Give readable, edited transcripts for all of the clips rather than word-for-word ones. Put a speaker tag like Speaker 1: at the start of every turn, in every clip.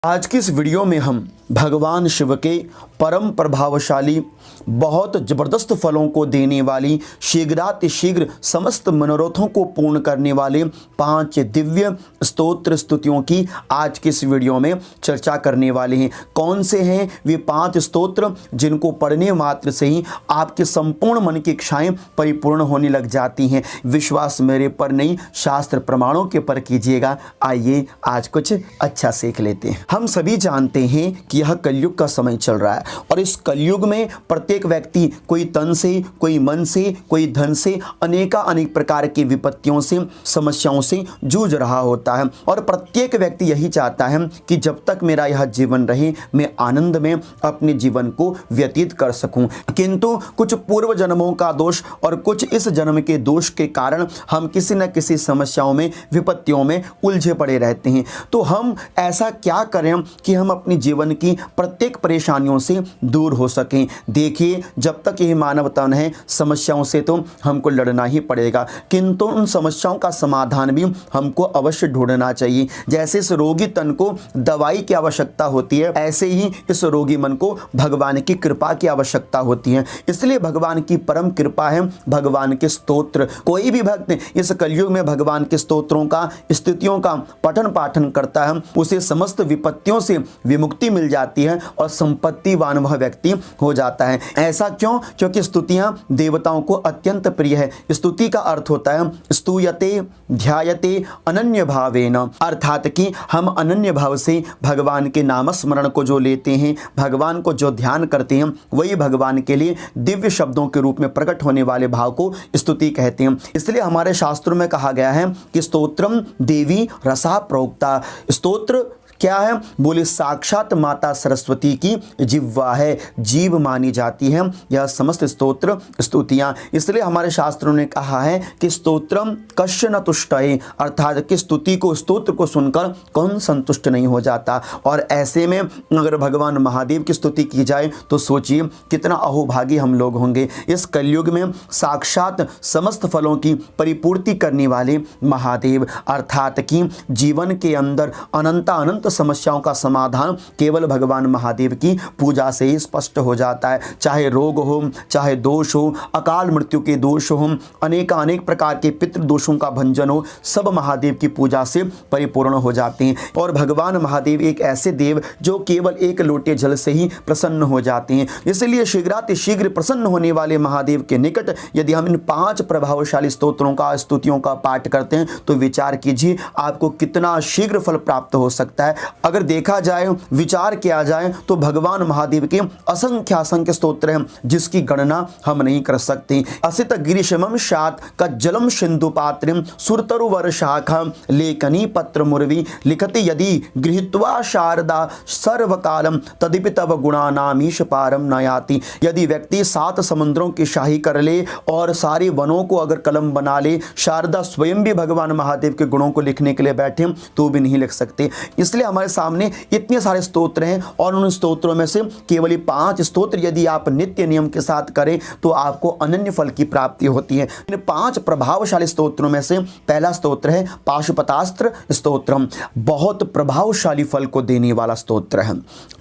Speaker 1: आज की इस वीडियो में हम भगवान शिव के परम प्रभावशाली बहुत ज़बरदस्त फलों को देने वाली शीघ्रातिशीघ्र समस्त मनोरथों को पूर्ण करने वाले 5 दिव्य स्तोत्र स्तुतियों की आज की इस वीडियो में चर्चा करने वाले हैं। कौन से हैं वे 5 स्तोत्र जिनको पढ़ने मात्र से ही आपके संपूर्ण मन की इच्छाएं परिपूर्ण होने लग जाती हैं। विश्वास मेरे पर नहीं, शास्त्र प्रमाणों के पर कीजिएगा। आइए आज कुछ अच्छा सीख लेते हैं। हम सभी जानते हैं कि यह कलयुग का समय चल रहा है और इस कलयुग में प्रत्येक व्यक्ति कोई तन से, कोई मन से, कोई धन से अनेक प्रकार की विपत्तियों से, समस्याओं से जूझ रहा होता है और प्रत्येक व्यक्ति यही चाहता है कि जब तक मेरा यह जीवन रहे मैं आनंद में अपने जीवन को व्यतीत कर सकूं। किंतु कुछ पूर्व जन्मों का दोष और कुछ इस जन्म के दोष के कारण हम किसी न किसी समस्याओं में, विपत्तियों में उलझे पड़े रहते हैं। तो हम ऐसा क्या करें कि हम अपने जीवन की प्रत्येक परेशानियों से दूर हो सकें। देखिए, जब तक यह मानव तन है समस्याओं से तो हमको लड़ना ही पड़ेगा, किंतु उन समस्याओं का समाधान भी हमको अवश्य ढूंढना चाहिए। जैसे इस रोगी तन को दवाई की आवश्यकता होती है, ऐसे ही इस रोगी मन को भगवान की कृपा की आवश्यकता होती है। इसलिए भगवान की परम कृपा है भगवान के स्तोत्र। कोई भी भक्त इस कलयुग में भगवान के स्तोत्रों का, स्तुतियों का पठन पाठन करता है, उसे समस्त विपत्तियों से विमुक्ति मिल जाती है और संपत्तिवान वह व्यक्ति हो जाता है। ऐसा क्यों? क्योंकि स्तुतियां देवताओं को अत्यंत प्रिय है। स्तुति का अर्थ होता है स्तूयते ध्यायते अनन्य भावेन, अर्थात कि हम अनन्य भाव से भगवान के नामस्मरण को जो लेते हैं, भगवान को जो ध्यान करते हैं, वही भगवान के लिए दिव्य शब्दों के रूप में प्रकट होने वाले भाव को स्तुति कहते हैं। इसलिए हमारे शास्त्रों में कहा गया है कि स्तोत्रम देवी रसा प्रोक्ता। स्तोत्र क्या है? बोले साक्षात माता सरस्वती की जिह्वा है, जीव मानी जाती है यह समस्त स्तोत्र स्तुतियां। इसलिए हमारे शास्त्रों ने कहा है कि स्तोत्रम कश्य न तुष्टये, अर्थात कि स्तुति को, स्तोत्र को सुनकर कौन संतुष्ट नहीं हो जाता। और ऐसे में अगर भगवान महादेव की स्तुति की जाए तो सोचिए कितना अहोभागी हम लोग होंगे। इस कलयुग में साक्षात समस्त फलों की परिपूर्ति करने वाले महादेव, अर्थात कि जीवन के अंदर अनंत समस्याओं का समाधान केवल भगवान महादेव की पूजा से ही स्पष्ट हो जाता है। चाहे रोग हो, चाहे दोष हो, अकाल मृत्यु के दोष हो, अनेक प्रकार के पितृ दोषों का भंजन हो, सब महादेव की पूजा से परिपूर्ण हो जाते हैं। और भगवान महादेव एक ऐसे देव जो केवल एक लोटे जल से ही प्रसन्न हो जाते हैं। इसलिए शीघ्रातिशीघ्र प्रसन्न होने वाले महादेव के निकट यदि हम इन 5 प्रभावशाली स्तोत्रों का, स्तुतियों का पाठ करते हैं तो विचार कीजिए आपको कितना शीघ्र फल प्राप्त हो सकता है। अगर देखा जाए, विचार किया जाए तो भगवान महादेव के असंख्य स्तोत्र हैं जिसकी गणना हम नहीं कर सकते। असित गिरिशमम शात कज्जलम सिंधु पात्रिम सुरतरुवर शाखा लेखनी पत्र मुरवी लिखति यदि गृहीत्वा शारदा सर्वकालम तदिपि तव गुणानामीश पारम न याति। यदि व्यक्ति 7 समुद्रों की शाही कर ले और सारे वनों को अगर कलम बना ले, शारदा स्वयं भी भगवान महादेव के गुणों को लिखने के लिए बैठे तो भी नहीं लिख सकते। इसलिए हमारे सामने इतने सारे स्तोत्र हैं और उन स्तोत्रों में से केवल 5 स्तोत्र यदि आप नित्य नियम के साथ करें तो आपको अनन्य फल की प्राप्ति होती है। इन 5 प्रभावशाली स्तोत्रों में से पहला स्तोत्र है पाशुपतास्त्र स्तोत्रम। बहुत प्रभावशाली फल को देने वाला स्तोत्र है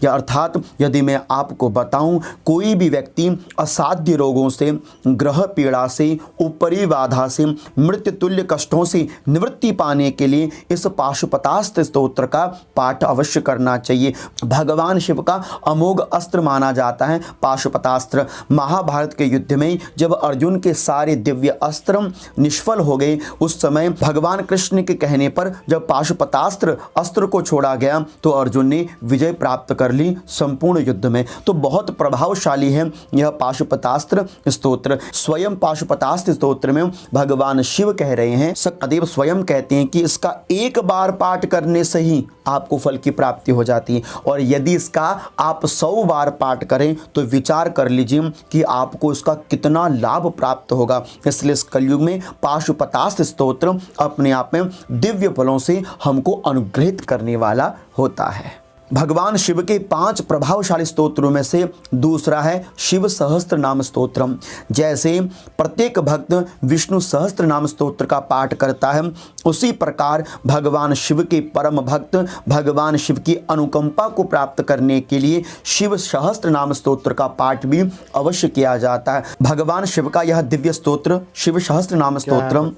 Speaker 1: यह। अर्थात यदि मैं आपको बताऊं, कोई भी व्यक्ति असाध्य रोगों से, ग्रह पीड़ा से, ऊपरी बाधा से, मृत्यु तुल्य कष्टों से निवृत्ति पाने के लिए इस पाशुपतास्त्र स्तोत्र का पाठ अवश्य करना चाहिए। भगवान शिव का अमोघ अस्त्र माना जाता है पाशुपतास्त्र। महाभारत के युद्ध में जब अर्जुन के सारे दिव्य अस्त्र निष्फल हो गए, उस समय भगवान कृष्ण के कहने पर जब पाशुपतास्त्र अस्त्र को छोड़ा गया तो अर्जुन ने विजय प्राप्त कर ली संपूर्ण युद्ध में। तो बहुत प्रभावशाली है यह पाशुपतास्त्र स्तोत्र। स्वयं पाशुपतास्त्र स्तोत्र में भगवान शिव कह रहे हैं, सदेव स्वयं कहते हैं कि इसका एक बार पाठ करने से ही आपको फल की प्राप्ति हो जाती है और यदि इसका आप 100 बार पाठ करें तो विचार कर लीजिए कि आपको इसका कितना लाभ प्राप्त होगा। इसलिए इस कलयुग में पाशुपतास्त्र स्तोत्र अपने आप में दिव्य फलों से हमको अनुग्रहित करने वाला होता है। भगवान शिव के 5 प्रभावशाली स्तोत्रों में से दूसरा है शिव सहस्त्र नाम स्तोत्रम। जैसे प्रत्येक भक्त विष्णु सहस्त्र नाम स्तोत्र का पाठ करता है, उसी प्रकार भगवान शिव के परम भक्त भगवान शिव की अनुकंपा को प्राप्त करने के लिए शिव सहस्त्र नाम स्तोत्र का पाठ भी अवश्य किया जाता है। भगवान शिव का यह दिव्य स्तोत्र शिव सहस्त्र नाम स्तोत्रम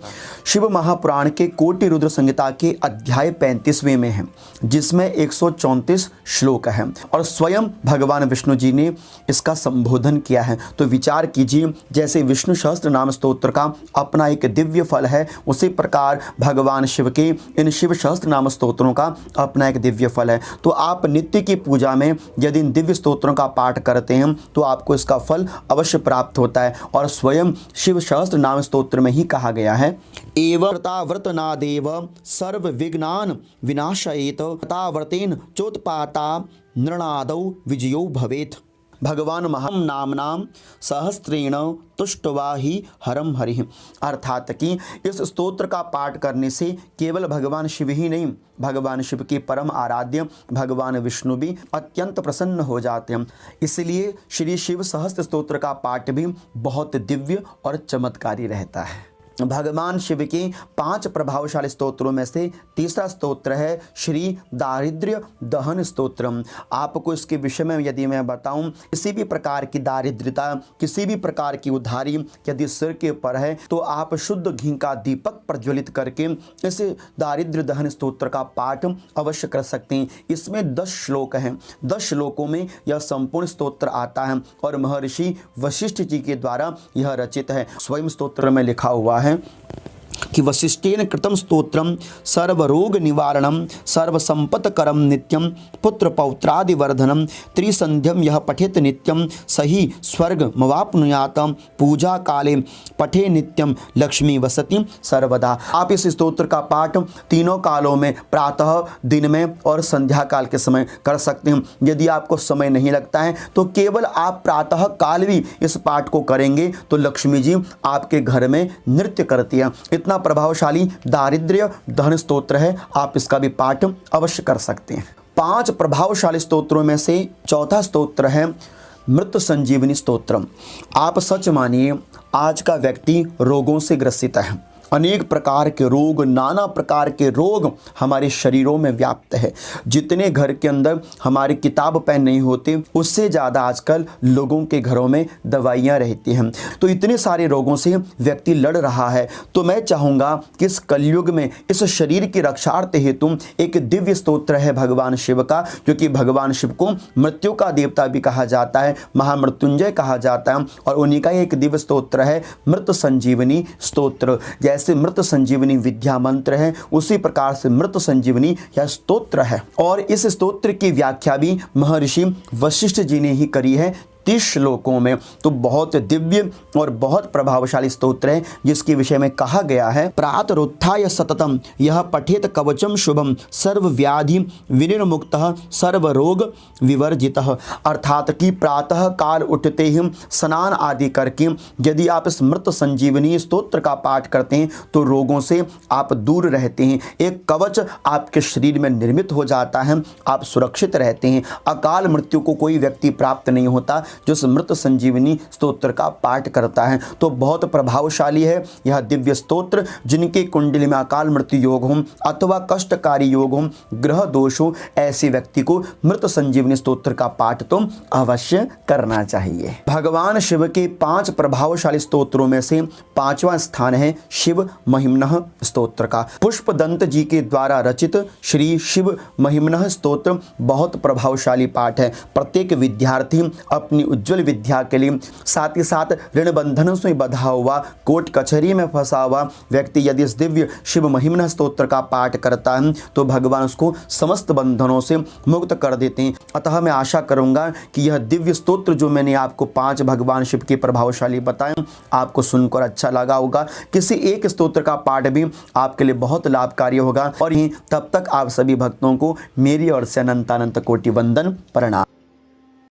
Speaker 1: शिव महापुराण के कोटि रुद्र संहिता के अध्याय 35वें में है, जिसमें 134 श्लोक है और स्वयं भगवान विष्णु जी ने इसका संबोधन किया है। तो विचार कीजिए, जैसे विष्णु सहस्त्र नाम स्तोत्र का अपना एक दिव्य फल है, उसी प्रकार भगवान शिव के इन शिव सहस्त्र नाम स्तोत्रों का अपना एक दिव्य फल है। तो आप नित्य की पूजा में यदि इन दिव्य स्तोत्रों का पाठ करते हैं तो आपको इसका फल अवश्य प्राप्त होता है। और स्वयं शिव सहस्त्र नाम स्तोत्र में ही कहा गया है, एवं व्रतनादेव सर्व विघ्नान विनाशयेत व्रतेन चोत्पाता नृणादौ विजयो भवेत्। भगवान महम नामनाम सहस्त्रेण तुष्टवा ही हरम हरिः। अर्थात कि इस स्तोत्र का पाठ करने से केवल भगवान शिव ही नहीं, भगवान शिव के परम आराध्य भगवान विष्णु भी अत्यंत प्रसन्न हो जाते हैं। इसलिए श्री शिव सहस्त्र स्तोत्र का पाठ भी बहुत दिव्य और चमत्कारी रहता है। भगवान शिव के 5 प्रभावशाली स्तोत्रों में से तीसरा स्तोत्र है श्री दारिद्र्य दहन स्तोत्रम। आपको इसके विषय में यदि मैं बताऊं, किसी भी प्रकार की दारिद्र्यता, किसी भी प्रकार की उधारी यदि सिर के ऊपर है तो आप शुद्ध घी का दीपक प्रज्वलित करके इस दारिद्र्य दहन स्तोत्र का पाठ अवश्य कर सकते हैं। इसमें 10 श्लोक हैं, 10 श्लोकों में यह संपूर्ण स्तोत्र आता है और महर्षि वशिष्ठ जी के द्वारा यह रचित है। स्वयं स्तोत्र में लिखा हुआ है कि वशिष्ठेन कृतं स्तोत्रम सर्वरोग निवारणम सर्वसंपत्करम नित्यम पुत्र पौत्रादि वर्धनम त्रिसंध्यम यह पठेत नित्यम सही स्वर्ग मवाप्नुयात पूजा काले पठे नित्यम लक्ष्मी वसति सर्वदा। आप इस स्तोत्र का पाठ तीनों कालों में, प्रातः, दिन में और संध्या काल के समय कर सकते हैं। यदि आपको समय नहीं लगता है तो केवल आप प्रातः काल भी इस पाठ को करेंगे तो लक्ष्मी जी आपके घर में नृत्य करती है। इतना प्रभावशाली दारिद्र्य दहन स्तोत्र है, आप इसका भी पाठ अवश्य कर सकते हैं। 5 प्रभावशाली स्तोत्रों में से चौथा स्तोत्र है मृत संजीवनी स्तोत्रम। आप सच मानिए, आज का व्यक्ति रोगों से ग्रसित है। अनेक प्रकार के रोग, नाना प्रकार के रोग हमारे शरीरों में व्याप्त है। जितने घर के अंदर हमारे किताब पेन नहीं होते, उससे ज़्यादा आजकल लोगों के घरों में दवाइयाँ रहती हैं। तो इतने सारे रोगों से व्यक्ति लड़ रहा है। तो मैं चाहूँगा कि इस कलयुग में इस शरीर की रक्षार्थ हेतु एक दिव्य स्तोत्र है भगवान शिव का, क्योंकि भगवान शिव को मृत्यु का देवता भी कहा जाता है, महामृत्युंजय कहा जाता है। और उन्हीं का एक दिव्य स्तोत्र है मृत संजीवनी स्तोत्र। जैसे मृत संजीवनी विद्या मंत्र है, उसी प्रकार से मृत संजीवनी यह स्तोत्र है। और इस स्तोत्र की व्याख्या भी महर्षि वशिष्ठ जी ने ही करी है 30 श्लोकों में। तो बहुत दिव्य और बहुत प्रभावशाली स्तोत्र है, जिसके विषय में कहा गया है, प्रातरुत्थाय सततम यह पठेत कवचम शुभम सर्व व्याधि विनिर्मुक्तः सर्व रोग विवर्जितः। अर्थात कि प्रातः काल उठते ही स्नान आदि करके यदि आप इस मृत संजीवनी स्तोत्र का पाठ करते हैं तो रोगों से आप दूर रहते हैं। एक कवच आपके शरीर में निर्मित हो जाता है, आप सुरक्षित रहते हैं। अकाल मृत्यु को कोई व्यक्ति प्राप्त नहीं होता जो मृत संजीवनी स्तोत्र का पाठ करता है। तो बहुत प्रभावशाली है यह दिव्य स्तोत्र। जिनके कुंडली में अकाल मृत्यु योग हो अथवा कष्टकारी योग हो, ग्रह दोष हो, ऐसे व्यक्ति को मृत संजीवनी स्तोत्र का पाठ तो अवश्य करना चाहिए। भगवान शिव के 5 प्रभावशाली स्तोत्रों में से 5वां स्थान है शिव महिम्नः स्तोत्र का। पुष्पदंत जी के द्वारा रचित श्री शिव महिम्नः स्तोत्र बहुत प्रभावशाली पाठ है। प्रत्येक विद्यार्थी अपनी उज्जवल विद्या के लिए, साथ ही साथ ऋण बंधनों से बंधा हुआ, कोर्ट कचहरी में फंसा हुआ व्यक्ति यदि इस दिव्य शिव महिम्नः स्तोत्र का पाठ करता है तो भगवान उसको समस्त बंधनों से मुक्त कर देते हैं। अतः मैं आशा करूंगा कि यह दिव्य स्तोत्र जो मैंने आपको 5 भगवान शिव के प्रभावशाली बताए, आपको सुनकर अच्छा लगा होगा। किसी एक स्तोत्र का पाठ भी आपके लिए बहुत लाभकारी होगा। और तब तक आप सभी भक्तों को मेरी ओर से अनंत कोटि वंदन प्रणाम।